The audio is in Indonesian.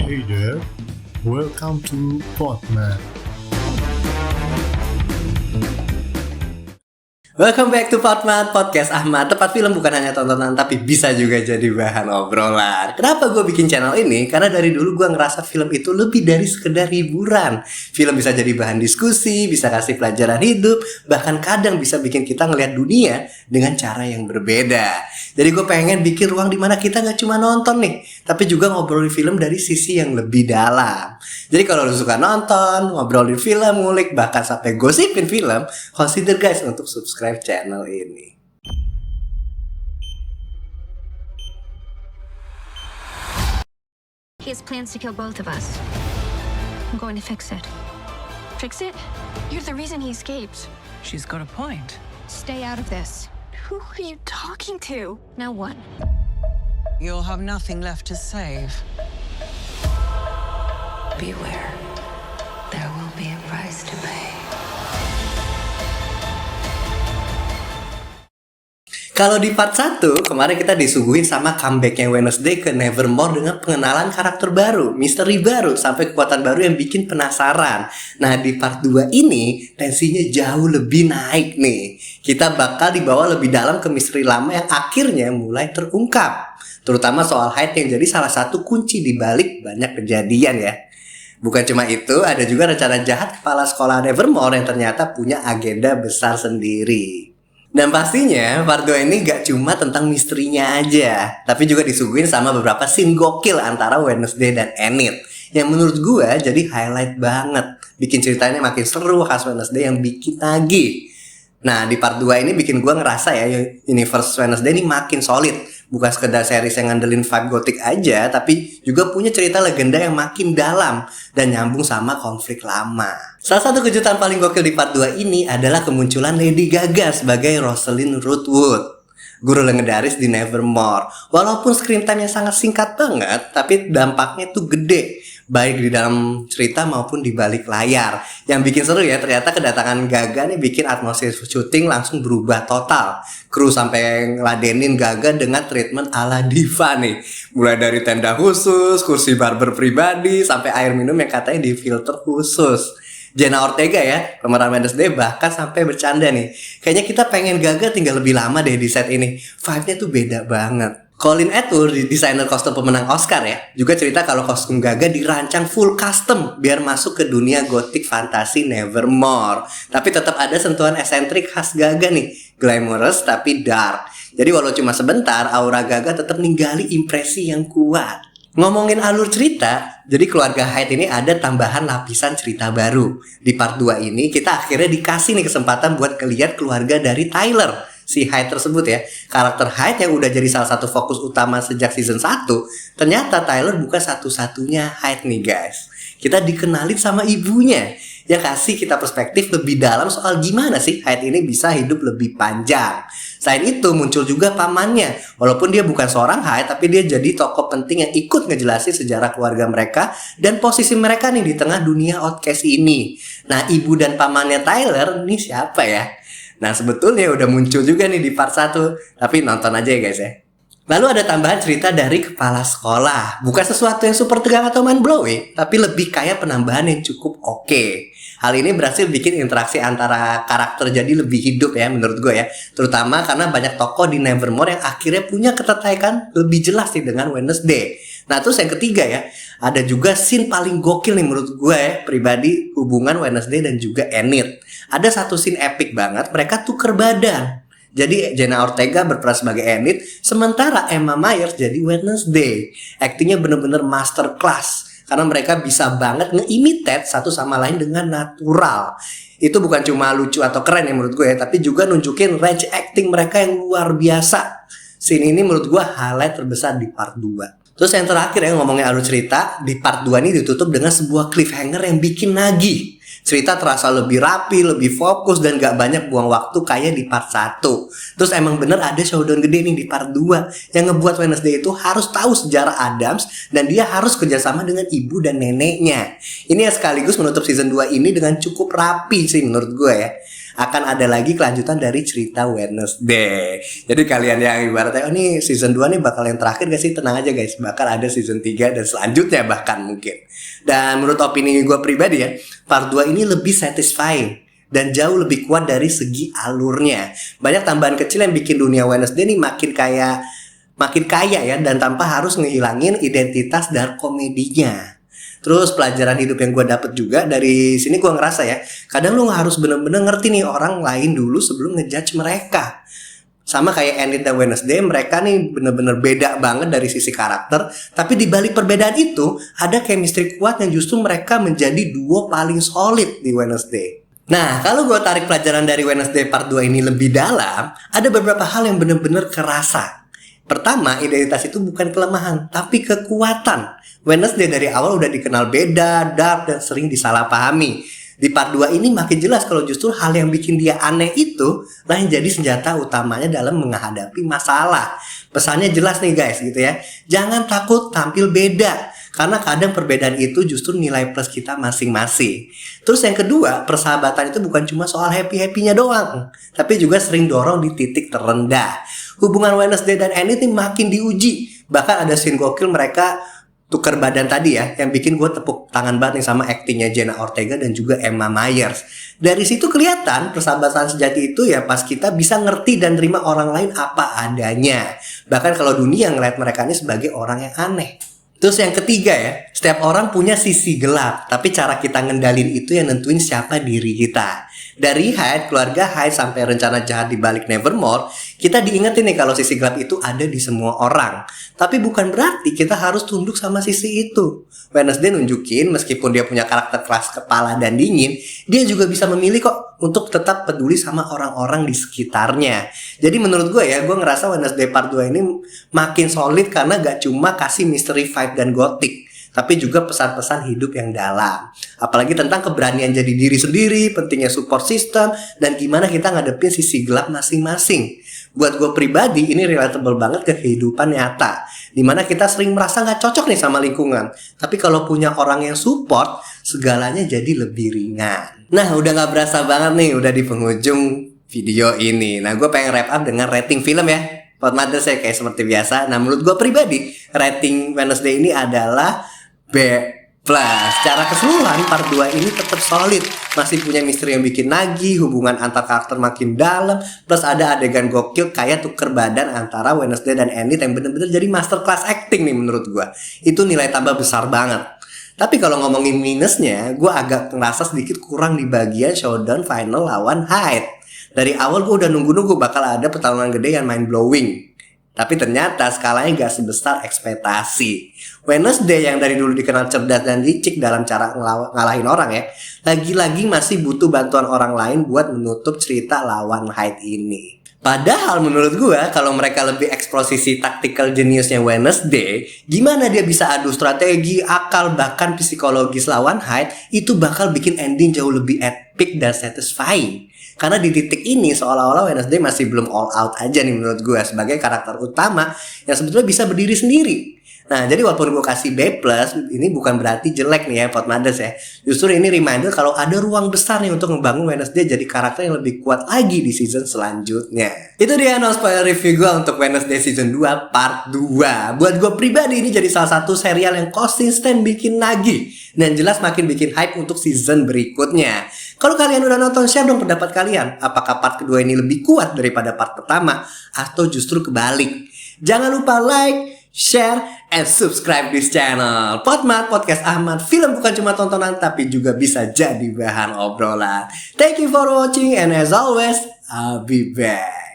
Hey there, welcome to Podman. Welcome back to Podman, Podcast Ahmad. Tempat film bukan hanya tontonan, tapi bisa juga jadi bahan obrolan. Kenapa gue bikin channel ini? Karena dari dulu gue ngerasa film itu lebih dari sekedar hiburan. Film bisa jadi bahan diskusi, bisa kasih pelajaran hidup, bahkan kadang bisa bikin kita ngelihat dunia dengan cara yang berbeda. Jadi gue pengen bikin ruang dimana kita gak cuma nonton nih, tapi juga ngobrolin film dari sisi yang lebih dalam. Jadi kalau lu suka nonton, ngobrolin film, ngulik, bahkan sampai gosipin film, consider guys untuk subscribe channel ini. He has plans to kill both of us. I'm going to fix it. Fix it? You're the reason he escaped. She's got a point. Stay out of this. Who are you talking to? No one. You'll have nothing left to save. Beware. There will be a price to pay. Kalau di part 1, kemarin kita disuguhin sama comebacknya Wednesday ke Nevermore dengan pengenalan karakter baru, misteri baru, sampai kekuatan baru yang bikin penasaran. Nah, di part 2 ini, tensinya jauh lebih naik nih. Kita bakal dibawa lebih dalam ke misteri lama yang akhirnya mulai terungkap. Terutama soal Hyde yang jadi salah satu kunci di balik banyak kejadian ya. Bukan cuma itu, ada juga rencana jahat kepala sekolah Nevermore yang ternyata punya agenda besar sendiri. Dan pastinya part 2 ini gak cuma tentang misterinya aja, tapi juga disuguhin sama beberapa scene gokil antara Wednesday dan Enid, yang menurut gue jadi highlight banget. Bikin ceritanya makin seru, khas Wednesday yang bikin nagih. Nah, di part 2 ini bikin gue ngerasa ya, universe Wednesday ini makin solid. Bukan sekedar series yang ngandelin vibe gothic aja, tapi juga punya cerita legenda yang makin dalam dan nyambung sama konflik lama. Salah satu kejutan paling gokil di part 2 ini adalah kemunculan Lady Gaga sebagai Rosalind Rootwood, guru legendaris di Nevermore. Walaupun screen time-nya sangat singkat banget, tapi dampaknya tuh gede, baik di dalam cerita maupun di balik layar. Yang bikin seru ya, ternyata kedatangan Gaga nih bikin atmosfer syuting langsung berubah total. Kru sampai ngeladenin Gaga dengan treatment ala diva nih. Mulai dari tenda khusus, kursi barber pribadi, sampai air minum yang katanya di filter khusus. Jenna Ortega ya, pemeran Wednesday, bahkan sampai bercanda nih, kayaknya kita pengen Gaga tinggal lebih lama deh di set ini. Vibe-nya tuh beda banget. Colin Atwood, desainer kostum pemenang Oscar ya, juga cerita kalau kostum Gaga dirancang full custom biar masuk ke dunia gothic fantasi Nevermore. Tapi tetap ada sentuhan eksentrik khas Gaga nih, glamorous tapi dark. Jadi walau cuma sebentar, aura Gaga tetap ninggali impresi yang kuat. Ngomongin alur cerita, jadi keluarga Hyde ini ada tambahan lapisan cerita baru. Di part 2 ini kita akhirnya dikasih nih kesempatan buat ngeliat keluarga dari Tyler, si Hyde tersebut ya. Karakter Hyde yang udah jadi salah satu fokus utama sejak season 1, ternyata Tyler bukan satu-satunya Hyde nih guys. Kita dikenalin sama ibunya yang kasih kita perspektif lebih dalam soal gimana sih Hyde ini bisa hidup lebih panjang. Selain itu muncul juga pamannya. Walaupun dia bukan seorang Hyde, tapi dia jadi tokoh penting yang ikut ngejelasin sejarah keluarga mereka dan posisi mereka nih di tengah dunia outcast ini. Nah, ibu dan pamannya Tyler ini siapa ya? Nah, sebetulnya udah muncul juga nih di part 1, tapi nonton aja ya guys ya. Lalu ada tambahan cerita dari kepala sekolah. Bukan sesuatu yang super tegang atau mind blowing, tapi lebih kayak penambahan yang cukup oke. Hal ini berhasil bikin interaksi antara karakter jadi lebih hidup ya menurut gue ya. Terutama karena banyak tokoh di Nevermore yang akhirnya punya keterkaitan lebih jelas nih dengan Wednesday. Nah, terus yang ketiga ya, ada juga scene paling gokil nih menurut gue ya, pribadi, hubungan Wednesday dan juga Enid. Ada satu scene epic banget, mereka tuker badan. Jadi Jenna Ortega berperan sebagai Enid, sementara Emma Myers jadi Wednesday. Aktingnya bener-bener master class, karena mereka bisa banget nge-imitate satu sama lain dengan natural. Itu bukan cuma lucu atau keren ya menurut gue ya, tapi juga nunjukin range acting mereka yang luar biasa. Scene ini menurut gue highlight terbesar di part 2. Terus yang terakhir ya, ngomongin alur cerita, di part 2 ini ditutup dengan sebuah cliffhanger yang bikin nagih. Cerita terasa lebih rapi, lebih fokus, dan gak banyak buang waktu kayak di part 1. Terus emang bener ada showdown gede nih di part 2 yang ngebuat Wednesday itu harus tahu sejarah Addams, dan dia harus kerjasama dengan ibu dan neneknya. Ini yang sekaligus menutup season 2 ini dengan cukup rapi sih menurut gue ya. akan ada lagi kelanjutan dari cerita Wednesday. Jadi kalian yang ibaratnya oh nih season 2 nih bakal yang terakhir gak sih, tenang aja guys, bakal ada season 3 dan selanjutnya bahkan mungkin. Dan menurut opini gue pribadi ya, part 2 ini lebih satisfying dan jauh lebih kuat dari segi alurnya. Banyak tambahan kecil yang bikin dunia Wednesday nih makin kaya ya, dan tanpa harus ngehilangin identitas dark komedinya. Terus pelajaran hidup yang gue dapet juga dari sini, gue ngerasa ya, kadang lu harus bener-bener ngerti nih orang lain dulu sebelum ngejudge mereka. Sama kayak Enid dan Wednesday, mereka nih bener-bener beda banget dari sisi karakter, tapi di balik perbedaan itu ada chemistry kuat yang justru mereka menjadi duo paling solid di Wednesday. Nah, kalau gue tarik pelajaran dari Wednesday part 2 ini lebih dalam, ada beberapa hal yang bener-bener kerasa. Pertama, identitas itu bukan kelemahan, tapi kekuatan. Wednesday dari awal udah dikenal beda, dark, dan sering disalahpahami. Di part 2 ini makin jelas kalau justru hal yang bikin dia aneh itu lah yang jadi senjata utamanya dalam menghadapi masalah. Pesannya jelas nih guys gitu ya. Jangan takut tampil beda, karena kadang perbedaan itu justru nilai plus kita masing-masing. Terus yang kedua, persahabatan itu bukan cuma soal happy-happynya doang, tapi juga sering dorong di titik terendah. Hubungan Wednesday dan Enid ini makin diuji. Bahkan ada scene gokil mereka tukar badan tadi ya, yang bikin gue tepuk tangan banget nih sama aktingnya Jenna Ortega dan juga Emma Myers. Dari situ kelihatan persahabatan sejati itu ya pas kita bisa ngerti dan terima orang lain apa adanya. Bahkan kalau dunia ngeliat mereka ini sebagai orang yang aneh. Terus yang ketiga ya, setiap orang punya sisi gelap, tapi cara kita ngendalin itu yang nentuin siapa diri kita. Dari Hyde, keluarga Hyde, sampai rencana jahat di balik Nevermore, kita diingetin nih kalau sisi gelap itu ada di semua orang. Tapi bukan berarti kita harus tunduk sama sisi itu. Wednesday nunjukin meskipun dia punya karakter keras kepala dan dingin, dia juga bisa memilih kok untuk tetap peduli sama orang-orang di sekitarnya. Jadi menurut gue ya, gue ngerasa Wednesday part 2 ini makin solid karena gak cuma kasih mystery vibe dan gothic, tapi juga pesan-pesan hidup yang dalam. Apalagi tentang keberanian jadi diri sendiri, pentingnya support system, dan gimana kita ngadepin sisi gelap masing-masing. Buat gue pribadi, ini relatable banget ke kehidupan nyata, dimana kita sering merasa gak cocok nih sama lingkungan. Tapi kalau punya orang yang support, segalanya jadi lebih ringan. Nah, udah gak berasa banget nih, udah di penghujung video ini. Nah, gue pengen wrap up dengan rating film ya. Podmother saya kayak seperti biasa. Nah, menurut gue pribadi, rating Wednesday ini adalah B+. Secara keseluruhan part 2 ini tetap solid, masih punya misteri yang bikin nagih, hubungan antar karakter makin dalam, plus ada adegan gokil kayak tuker badan antara Wednesday dan Enid yang bener-bener jadi masterclass acting nih menurut gue. Itu nilai tambah besar banget. Tapi kalau ngomongin minusnya, gue agak ngerasa sedikit kurang di bagian showdown final lawan Hyde. Dari awal gue udah nunggu-nunggu bakal ada pertarungan gede yang mind blowing, tapi ternyata skalanya gak sebesar ekspektasi. Wednesday yang dari dulu dikenal cerdas dan licik dalam cara ngalahin orang ya, lagi-lagi masih butuh bantuan orang lain buat menutup cerita lawan Hyde ini. Padahal menurut gue kalau mereka lebih eksposisi tactical geniusnya Wednesday, gimana dia bisa adu strategi, akal, bahkan psikologis lawan Hyde, itu bakal bikin ending jauh lebih epic dan satisfying. Karena di titik ini seolah-olah Wednesday masih belum all out aja nih menurut gue sebagai karakter utama yang sebetulnya bisa berdiri sendiri. Nah, jadi walaupun gue kasih B+, ini bukan berarti jelek nih ya Podmothers ya. Justru ini reminder kalau ada ruang besar nih untuk membangun Wednesday jadi karakter yang lebih kuat lagi di season selanjutnya. Itu dia no spoiler review gue untuk Wednesday season 2 part 2. Buat gue pribadi ini jadi salah satu serial yang konsisten bikin nagih dan jelas makin bikin hype untuk season berikutnya. Kalau kalian udah nonton, share dong pendapat kalian. Apakah part kedua ini lebih kuat daripada part pertama atau justru kebalik? Jangan lupa like, share, and subscribe this channel. Podmat, Podcast Ahmad. Film bukan cuma tontonan tapi juga bisa jadi bahan obrolan. Thank you for watching and as always, I'll be back.